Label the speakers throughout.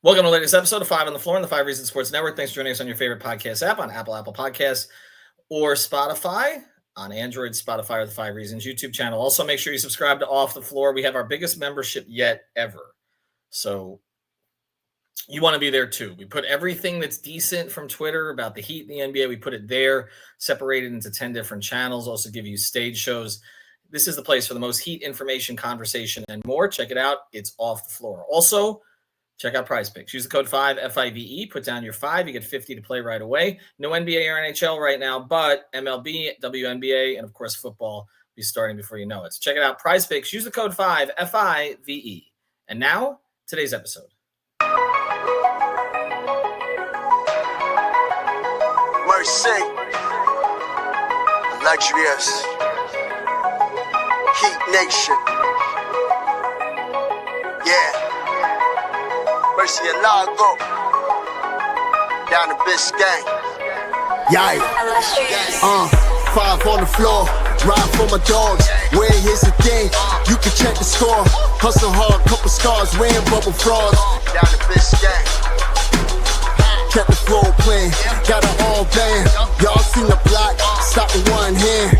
Speaker 1: Welcome to the latest episode of Five on the Floor on the Five Reasons Sports Network. Thanks for joining us on your favorite podcast app on Apple Podcasts, or Spotify. On Android, Spotify, or the Five Reasons YouTube channel. Also, make sure you subscribe to Off the Floor. We have our biggest membership yet ever. So you want to be there too. We put everything that's decent from Twitter about the Heat and the NBA. We put it there, separated into 10 different channels. Also give you stage shows. This is the place for the most Heat information, conversation, and more. Check it out. It's Off the Floor. Also, check out Prize Picks. Use the code 5, F-I-V-E. Put down your 5. You get 50 to play right away. No NBA or NHL right now, but MLB, WNBA, and, of course, football will be starting before you know it. So check it out. Prize Picks. Use the code 5, F-I-V-E. And now, today's episode.
Speaker 2: Mercy. Luxurious. Heat Nation. Yeah. Mercy and Lago, down to Biscayne. Yikes. 5 on the floor, ride for my dogs. Where here's the thing, you can check the score. Hustle hard, couple scars, wearing bubble frogs. Down to Biscayne. Kept the floor playing, got it all band. Y'all seen the block, stop with one hand.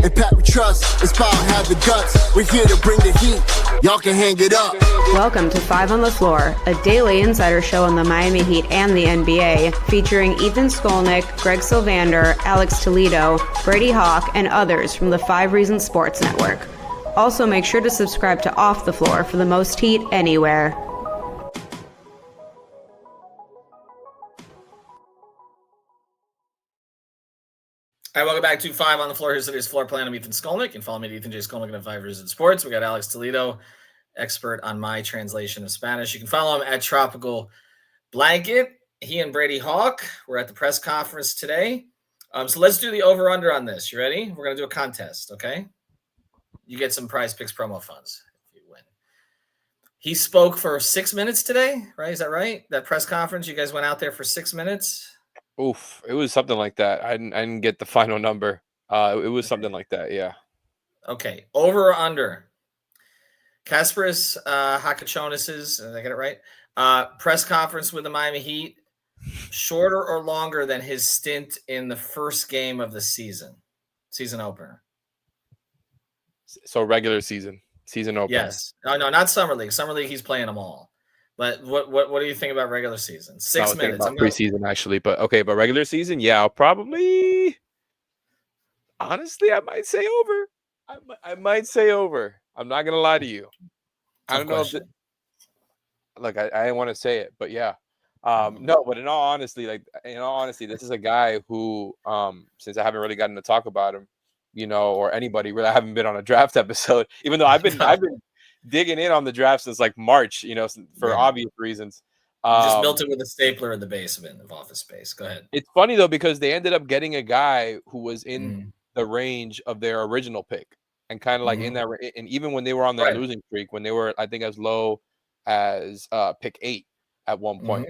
Speaker 2: And Pat we trust, it's about to have the guts. We're here to bring the heat, y'all can hang it up.
Speaker 3: Welcome to Five on the Floor, a daily insider show on the Miami Heat and the NBA, featuring Ethan Skolnick, Greg Sylvander, Alex Toledo, Brady Hawk, and others from the Five Reasons Sports Network. Also, make sure to subscribe to Off the Floor for the most heat anywhere.
Speaker 1: All right, welcome back to Five on the Floor. Here's today's floor plan. I'm Ethan Skolnick. You can follow me at Ethan J. Skolnick at Five Reasons Sports. We got Alex Toledo, expert on my translation of Spanish. You can follow him at Tropical Blanket. He and Brady Hawk were at the press conference today. So let's do the over-under on this. You ready? We're going to do a contest, okay? You get some Prize Picks promo funds if you win. He spoke for 6 minutes today, right? Is that right? That press conference, you guys went out there for 6 minutes?
Speaker 4: Oof, it was something like that. I didn't get the final number. It was something like that, yeah.
Speaker 1: Okay, over or under? Kasparas Jakučionis, did I get it right? Press conference with the Miami Heat, shorter or longer than his stint in the first game of the season opener?
Speaker 4: So regular season opener.
Speaker 1: Yes. No, not Summer League. Summer League, he's playing them all. But what do you think about regular season? 6 minutes.
Speaker 4: About preseason, actually. But okay, but regular season, yeah, I'll probably... Honestly, I might say over. I might say over. I'm not going to lie to you. I don't know if look, I didn't want to say it, but yeah. No, but in all honesty, this is a guy who, since I haven't really gotten to talk about him, or anybody really, I haven't been on a draft episode, even though I've been digging in on the draft since like March, for obvious reasons.
Speaker 1: Just built it with a stapler in the basement of Office Space. Go ahead.
Speaker 4: It's funny though, because they ended up getting a guy who was in the range of their original pick. And kind of like in that, and even when they were on that losing streak, when they were, I think, as low as pick 8 at one point,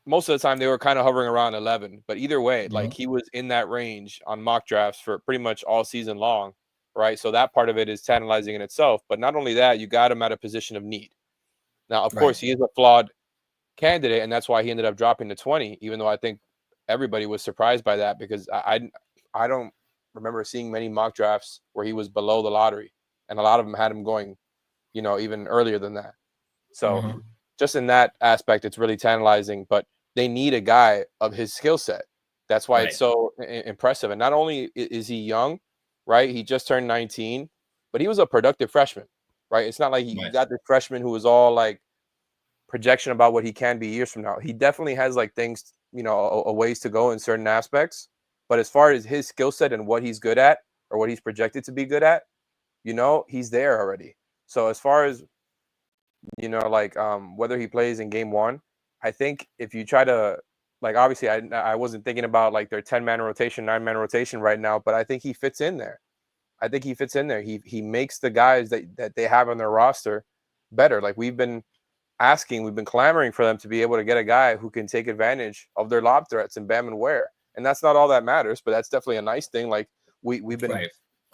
Speaker 4: most of the time they were kind of hovering around 11. But either way, like he was in that range on mock drafts for pretty much all season long, right? So that part of it is tantalizing in itself. But not only that, you got him at a position of need. Now, of course, he is a flawed candidate, and that's why he ended up dropping to 20. Even though I think everybody was surprised by that, because I don't remember seeing many mock drafts where he was below the lottery, and a lot of them had him going, even earlier than that. So just in that aspect, it's really tantalizing, but they need a guy of his skill set. That's why it's so impressive. And not only is he young, right? He just turned 19, but he was a productive freshman, right? It's not like he got this freshman who was all like projection about what he can be years from now. He definitely has like things, a ways to go in certain aspects. But as far as his skill set and what he's good at, or what he's projected to be good at, he's there already. So as far as, whether he plays in game 1, I think if you try to, like, obviously I wasn't thinking about like their 10-man rotation, 9-man rotation right now, but I think he fits in there. He makes the guys that they have on their roster better. Like we've been clamoring for them to be able to get a guy who can take advantage of their lob threats and Bam and Ware. And that's not all that matters, but that's definitely a nice thing. Like we've been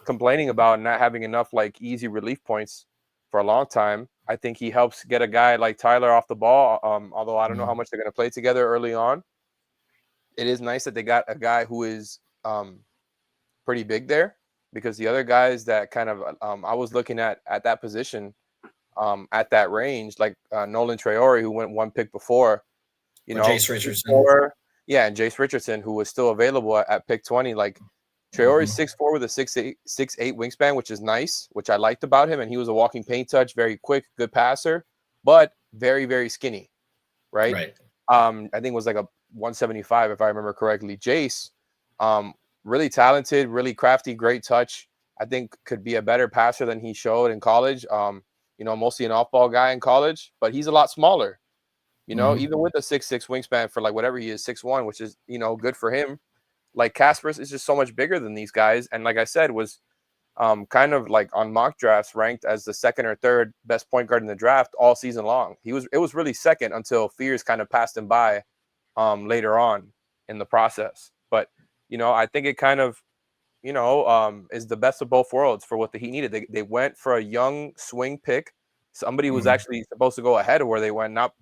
Speaker 4: complaining about not having enough like easy relief points for a long time. I think he helps get a guy like Tyler off the ball. Although I don't know how much they're going to play together early on. It is nice that they got a guy who is pretty big there, because the other guys that kind of I was looking at that position, at that range, like Nolan Traore, who went one pick before,
Speaker 1: Jace Richardson.
Speaker 4: And Jace Richardson, who was still available at pick 20. Like Traore's 6'4" with a 6'8" wingspan, which is nice, which I liked about him. And he was a walking paint touch, very quick, good passer, but very, very skinny, right?
Speaker 1: Right.
Speaker 4: I think it was like a 175, if I remember correctly. Jace, really talented, really crafty, great touch. I think could be a better passer than he showed in college. Mostly an off-ball guy in college, but he's a lot smaller. Even with a 6'6" wingspan for like whatever he is, 6'1", which is, good for him. Like Kasparas is just so much bigger than these guys. And like I said, was kind of like on mock drafts ranked as the second or third best point guard in the draft all season long. It was really second until Fears kind of passed him by later on in the process. But, I think it kind of, is the best of both worlds for what the Heat needed. They went for a young swing pick, somebody who was actually supposed to go ahead of where they went, not,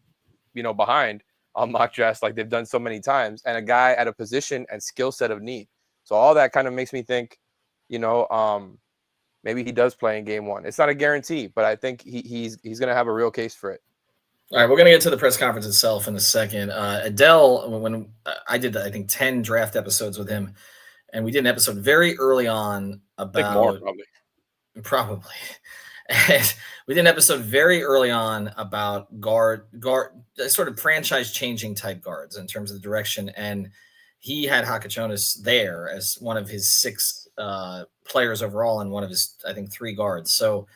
Speaker 4: behind on mock drafts like they've done so many times, and a guy at a position and skill set of need. So all that kind of makes me think, maybe he does play in game one. It's not a guarantee, but I think he's going to have a real case for it.
Speaker 1: All right, we're going to get to the press conference itself in a second. Adele, when I did, I think, 10 draft episodes with him, and we did an episode very early on about
Speaker 4: more,
Speaker 1: probably. And we did an episode very early on about guard sort of franchise changing type guards in terms of the direction. And he had Jakučionis there as one of his 6 players overall and one of his, I think, 3 guards. So,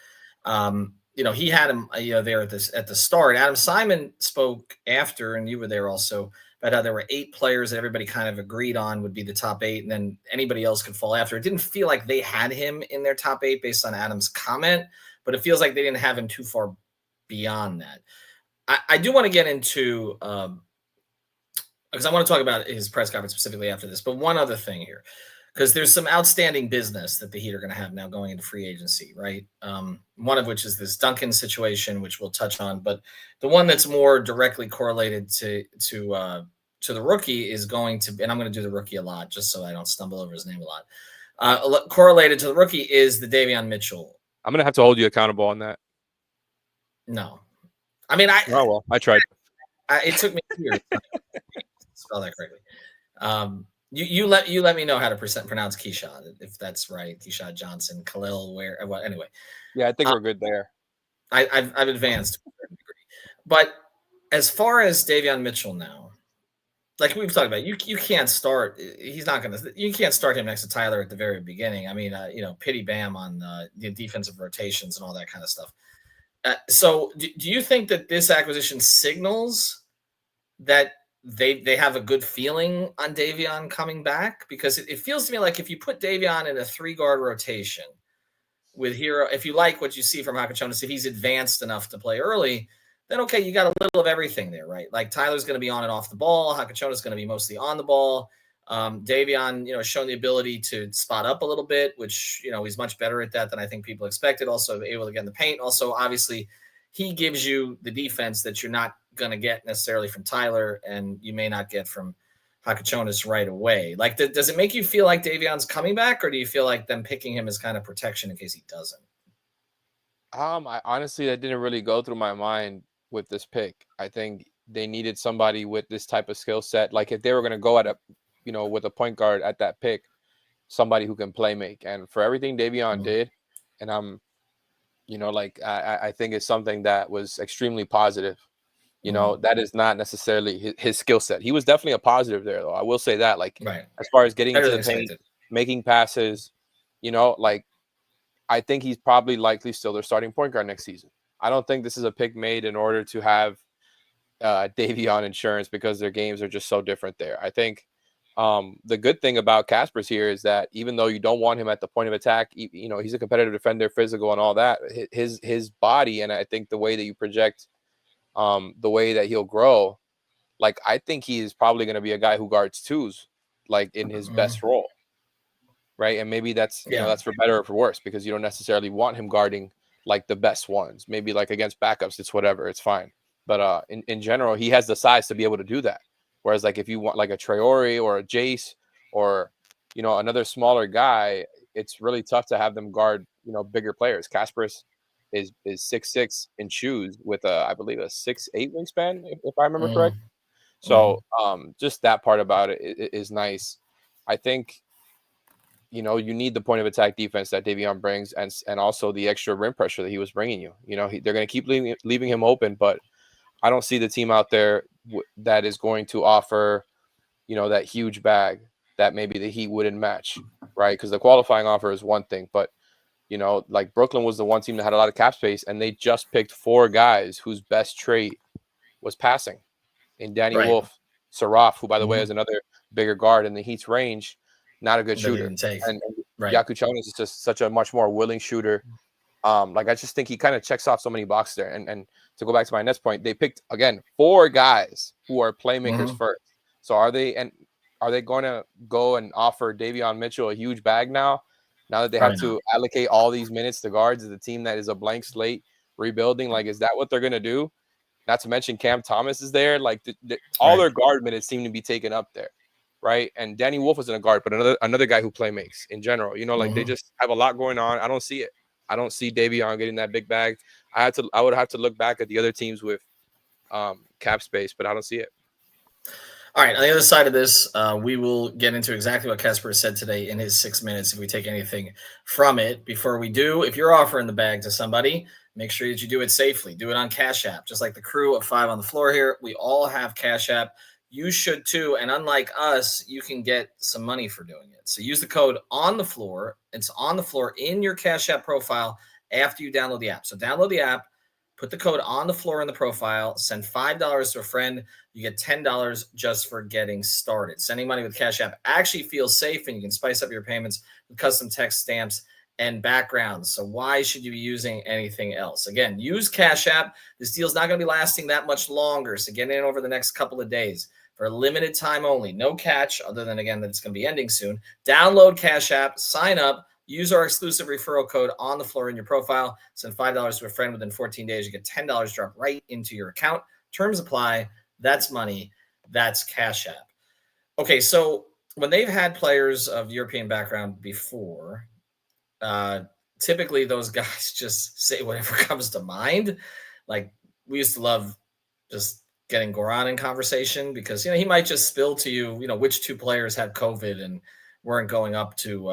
Speaker 1: he had him, there at the start. Adam Simon spoke after, and you were there also, about how there were 8 players that everybody kind of agreed on would be the top 8, and then anybody else could fall after. It didn't feel like they had him in their top 8 based on Adam's comment, but it feels like they didn't have him too far beyond that. I do want to get into, because I want to talk about his press conference specifically after this, but one other thing here, because there's some outstanding business that the Heat are going to have now going into free agency, right? One of which is this Duncan situation, which we'll touch on, but the one that's more directly correlated to the rookie is going to, and I'm going to do the rookie a lot just so I don't stumble over his name a lot. Correlated to the rookie is the DaVon Mitchell.
Speaker 4: I'm going to have to hold you accountable on that.
Speaker 1: No. I mean, I
Speaker 4: tried.
Speaker 1: It took me years to spell that correctly. You let me know how to pronounce Keyshawn, if that's right. Keyshawn Johnson, Khalil, anyway.
Speaker 4: Yeah, I think we're good there.
Speaker 1: I've advanced to a certain degree. But as far as DaVon Mitchell now, like we've talked about, you can't start. You can't start him next to Tyler at the very beginning. I mean, pity bam on the defensive rotations and all that kind of stuff. So do you think that this acquisition signals that they have a good feeling on DaVon coming back? Because it feels to me like if you put DaVon in a 3-guard rotation with Hero, if you like what you see from Jakučionis, if he's advanced enough to play early, then okay, you got a little of everything there, right? Like Tyler's going to be on and off the ball. Jakučionis is going to be mostly on the ball. DaVon, has shown the ability to spot up a little bit, which, he's much better at that than I think people expected. Also able to get in the paint. Also, obviously, he gives you the defense that you're not going to get necessarily from Tyler, and you may not get from Jakučionis right away. Like, does it make you feel like DaVon's coming back, or do you feel like them picking him as kind of protection in case he doesn't?
Speaker 4: I honestly, that didn't really go through my mind with this pick. I think they needed somebody with this type of skill set. Like if they were going to go at with a point guard at that pick, somebody who can play make. And for everything DaVon did, and I think it's something that was extremely positive. That is not necessarily his skill set. He was definitely a positive there, though. I will say that, as far as getting into the paint, making passes, I think he's probably likely still their starting point guard next season. I don't think this is a pick made in order to have DaVon insurance, because their games are just so different there. I think the good thing about Kasparas here is that even though you don't want him at the point of attack, he's a competitive defender, physical and all that, his body, and I think the way that you project the way that he'll grow, I think he is probably going to be a guy who guards 2s, in his best role. Right. And maybe that's, that's for better or for worse, because you don't necessarily want him guarding like the best ones. Maybe like against backups, it's whatever, it's fine. But in general, he has the size to be able to do that. Whereas like if you want like a Traore or a Jace or another smaller guy, it's really tough to have them guard bigger players. Kasparas is 6'6" in shoes with I believe a 6'8" wingspan, if I remember correct. So just that part about it is nice. I think you need the point of attack defense that DaVon brings, and also the extra rim pressure that he was bringing you. They're going to keep leaving him open, but I don't see the team out there that is going to offer, that huge bag that maybe the Heat wouldn't match, right? Because the qualifying offer is one thing, but like Brooklyn was the one team that had a lot of cap space, and they just picked 4 guys whose best trait was passing, in Danny Wolf, Saraf, who by the way is another bigger guard in the Heat's range, not a good shooter, and Jakučionis is just such a much more willing shooter. I just think he kind of checks off so many boxes there. And to go back to my next point, they picked again 4 guys who are playmakers first. So are they going to go and offer Davion Mitchell a huge bag now that they have to allocate all these minutes to guards of the team that is a blank slate rebuilding? Like, is that what they're going to do? Not to mention Cam Thomas is there. Like all their guard minutes seem to be taken up there. Right. And Danny Wolf isn't a guard, but another guy who play makes in general, they just have a lot going on. I don't see it. I don't see Davion getting that big bag. I would have to look back at the other teams with cap space, but I don't see it.
Speaker 1: All right. On the other side of this, we will get into exactly what Kasparas said today in his 6 minutes if we take anything from it. Before we do, if you're offering the bag to somebody, make sure that you do it safely. Do it on Cash App. Just like the crew of 5 on the floor here, we all have Cash App. You should too. And unlike us, you can get some money for doing it. So use the code on the floor. It's on the floor in your Cash App profile after you download the app. So download the app, put the code on the floor in the profile, send $5 to a friend. You get $10 just for getting started. Sending money with Cash App actually feels safe, and you can spice up your payments with custom text stamps and backgrounds. So why should you be using anything else? Again, use Cash App. This deal's not going to be lasting that much longer. So get in over the next couple of days. For a limited time only. No catch, other than, again, that it's going to be ending soon. Download Cash App, sign up, use our exclusive referral code on the floor in your profile. Send $5 to a friend within 14 days. You get $10 dropped right into your account. Terms apply. That's money. That's Cash App. Okay, so when they've had players of European background before, typically those guys just say whatever comes to mind. Like, we used to love just getting Goran in conversation because, he might just spill to you, which 2 players had COVID and weren't going up to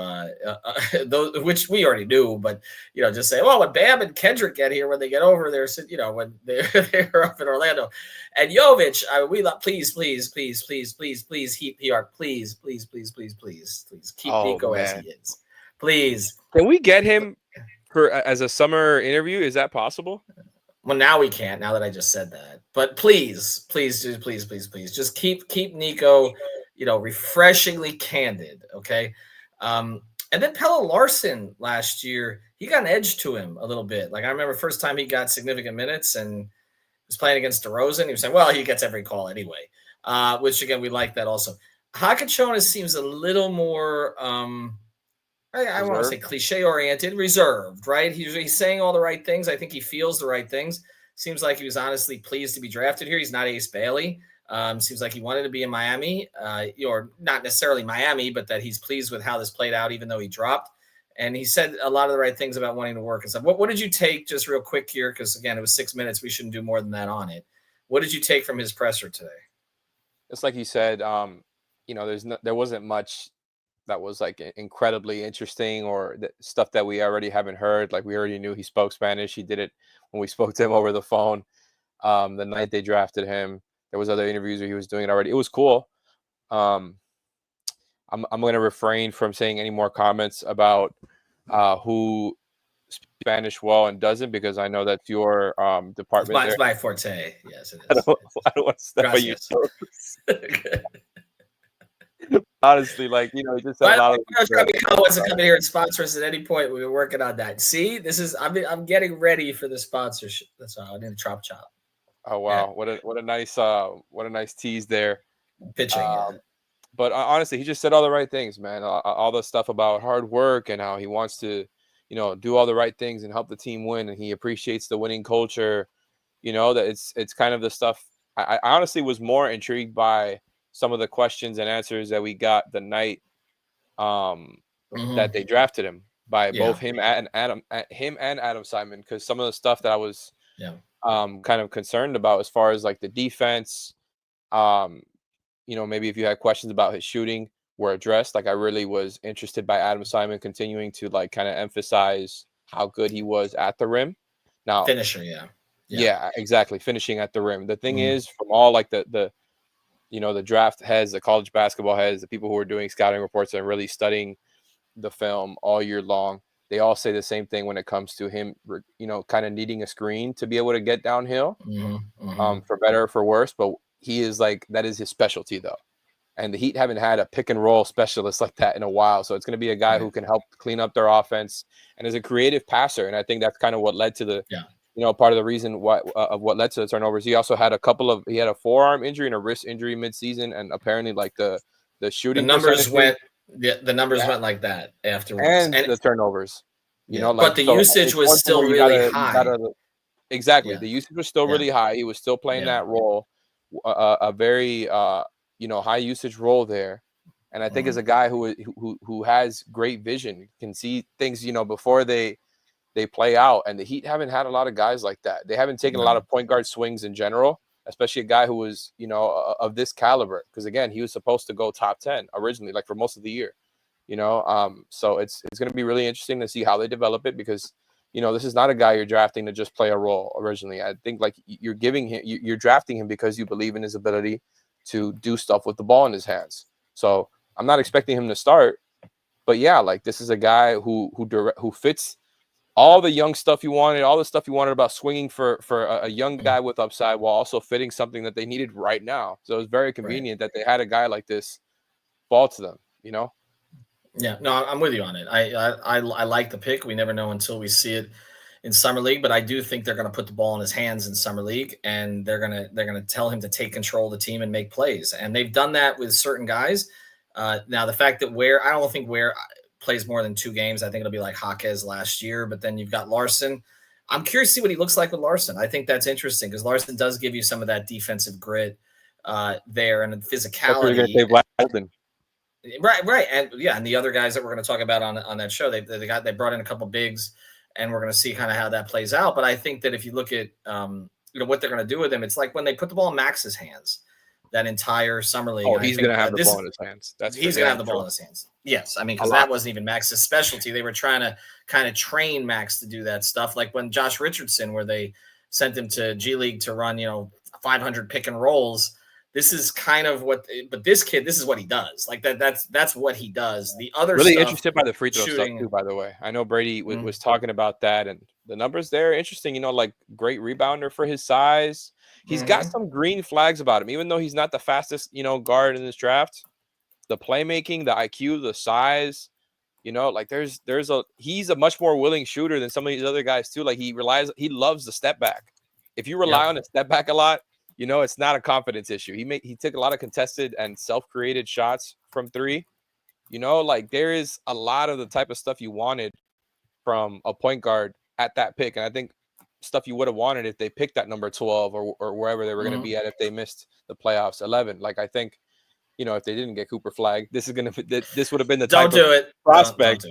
Speaker 1: those, which we already knew, but, just say, well, when Bam and Kendrick get here, when they get over there, when they're up in Orlando, and Jovic, we love, please, Heat PR, please, keep Nico as he is. Please.
Speaker 4: Can we get him as a summer interview? Is that possible?
Speaker 1: Well, now we can't, now that I just said that. But please, just keep Nico, refreshingly candid, okay? And then Pelle Larsson last year, he got an edge to him a little bit. Like, I remember first time he got significant minutes and was playing against DeRozan. He was saying, well, he gets every call anyway, which, again, we like that also. Jakučionis seems a little more I want to say cliche-oriented, reserved, right? He's saying all the right things. I think he feels the right things. Seems like he was honestly pleased to be drafted here. He's not Ace Bailey. Seems like he wanted to be in Miami, or not necessarily Miami, but that he's pleased with how this played out, even though he dropped. And he said a lot of the right things about wanting to work and stuff. What did you take, just real quick here, because, again, it was 6 minutes. We shouldn't do more than that on it. What did you take from his presser today?
Speaker 4: It's like he said, there wasn't much that was like incredibly interesting or stuff that we already haven't heard. Like, we already knew he spoke Spanish. He did it when we spoke to him over the phone the night they drafted him. There was other interviews where he was doing it already. It was cool. I'm going to refrain from saying any more comments about who speaks Spanish well and doesn't, because I know that's your department.
Speaker 1: It's my forte. Yes, it is.
Speaker 4: I don't want to step on you. Honestly, just a lot of.
Speaker 1: Wants to come in here and sponsor us at any point. We've been working on that. See, I'm getting ready for the sponsorship. That's all. I need a chop.
Speaker 4: Oh wow, yeah. What a nice tease there.
Speaker 1: Pitching.
Speaker 4: But honestly, he just said all the right things, man. All the stuff about hard work and how he wants to, do all the right things and help the team win. And he appreciates the winning culture, that it's kind of the stuff. I honestly was more intrigued by some of the questions and answers that we got the night that they drafted him, by both him and Adam Simon, because some of the stuff that I was kind of concerned about as far as like the defense, maybe if you had questions about his shooting, were addressed. Like I really was interested by Adam Simon continuing to like kind of emphasize how good he was at the rim. Now
Speaker 1: finisher,
Speaker 4: yeah, exactly, finishing at the rim. The thing is, from all like the draft heads, the college basketball heads, the people who are doing scouting reports and really studying the film all year long, they all say the same thing when it comes to him, kind of needing a screen to be able to get downhill, for better or for worse. But he is like, that is his specialty though. And the Heat haven't had a pick and roll specialist like that in a while. So it's going to be a guy who can help clean up their offense and is a creative passer. And I think that's kind of what led to the, part of the reason what led to the turnovers. He also had he had a forearm injury and a wrist injury midseason. And apparently like the shooting
Speaker 1: numbers went like that afterwards.
Speaker 4: And the turnovers,
Speaker 1: but the usage was still really high.
Speaker 4: Exactly. The usage was still really high. He was still playing that role, a very, high usage role there. And I think as a guy who has great vision, can see things, before they play out. And the Heat haven't had a lot of guys like that. They haven't taken a lot of point guard swings in general, especially a guy who was, of this caliber. Because again, he was supposed to go top 10 originally, like for most of the year, so it's going to be really interesting to see how they develop it, because, this is not a guy you're drafting to just play a role originally. I think like you're drafting him because you believe in his ability to do stuff with the ball in his hands. So I'm not expecting him to start, but yeah, like this is a guy who fits all the young stuff you wanted, all the stuff you wanted about swinging for a young guy with upside, while also fitting something that they needed right now. So it was very convenient that they had a guy like this fall to them,
Speaker 1: Yeah, no, I'm with you on it. I like the pick. We never know until we see it in summer league, but I do think they're going to put the ball in his hands in summer league, and they're going to tell him to take control of the team and make plays. And they've done that with certain guys. Now the fact that I don't think Ware plays more than 2 games. I think it'll be like Jaquez last year, but then you've got Larson. I'm curious to see what he looks like with Larson. I think that's interesting because Larson does give you some of that defensive grit there and physicality. Right. And the other guys that we're going to talk about on that show, they brought in a couple bigs, and we're going to see kind of how that plays out. But I think that if you look at what they're going to do with him, it's like when they put the ball in Max's hands that entire summer league.
Speaker 4: Oh, he's going to have the ball in his hands.
Speaker 1: He's going to have the ball in his hands. Yes, I mean, because that wasn't even Max's specialty. They were trying to kind of train Max to do that stuff, like when Josh Richardson, where they sent him to G League to run 500 pick and rolls. This is kind of but this kid, this is what he does. Like that's what he does. The other
Speaker 4: really
Speaker 1: stuff,
Speaker 4: interested by the free throw stuff too, by the way. I know Brady was talking about that, and the numbers there interesting. Like great rebounder for his size. He's got some green flags about him, even though he's not the fastest guard in this draft. The playmaking, the IQ, the size, like he's a much more willing shooter than some of these other guys too. Like he loves the step back. If you rely on a step back a lot, it's not a confidence issue. He took a lot of contested and self-created shots from 3. Like there is a lot of the type of stuff you wanted from a point guard at that pick. And I think stuff you would have wanted if they picked that number 12 or wherever they were going to be at if they missed the playoffs 11. Like I think, if they didn't get Cooper Flag, this would have been the type of prospect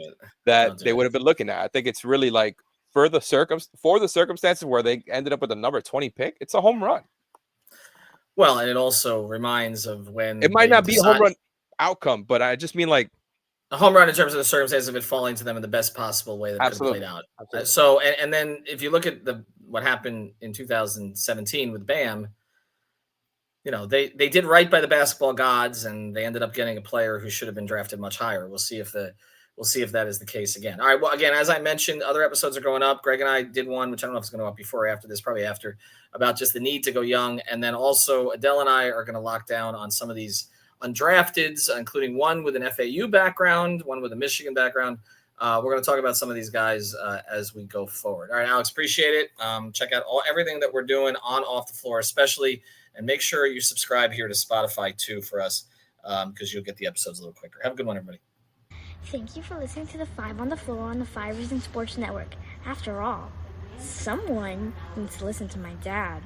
Speaker 4: that they would have been looking at. I think it's really like for the circumstances where they ended up with a number 20 pick, it's a home run.
Speaker 1: Well, and it also reminds of when
Speaker 4: it might not be a home run outcome, but I just mean like
Speaker 1: a home run in terms of the circumstances of it falling to them in the best possible way that could have played out. Absolutely. So, and then if you look at what happened in 2017 with Bam, they did right by the basketball gods, and they ended up getting a player who should have been drafted much higher. We'll see if that is the case again. All right. Well, again, as I mentioned, other episodes are going up. Greg and I did one, which I don't know if it's going to go up before or after this, probably after, about just the need to go young. And then also Adele and I are going to lock down on some of these undrafteds, including one with an FAU background, one with a Michigan background. We're going to talk about some of these guys as we go forward. All right, Alex, appreciate it. Check out everything that we're doing on Off the Floor, especially, and make sure you subscribe here to Spotify too for us, because you'll get the episodes a little quicker. Have a good one, everybody.
Speaker 5: Thank you for listening to the 5 on the Floor on the 5 Reasons Sports Network. After all, someone needs to listen to my dad.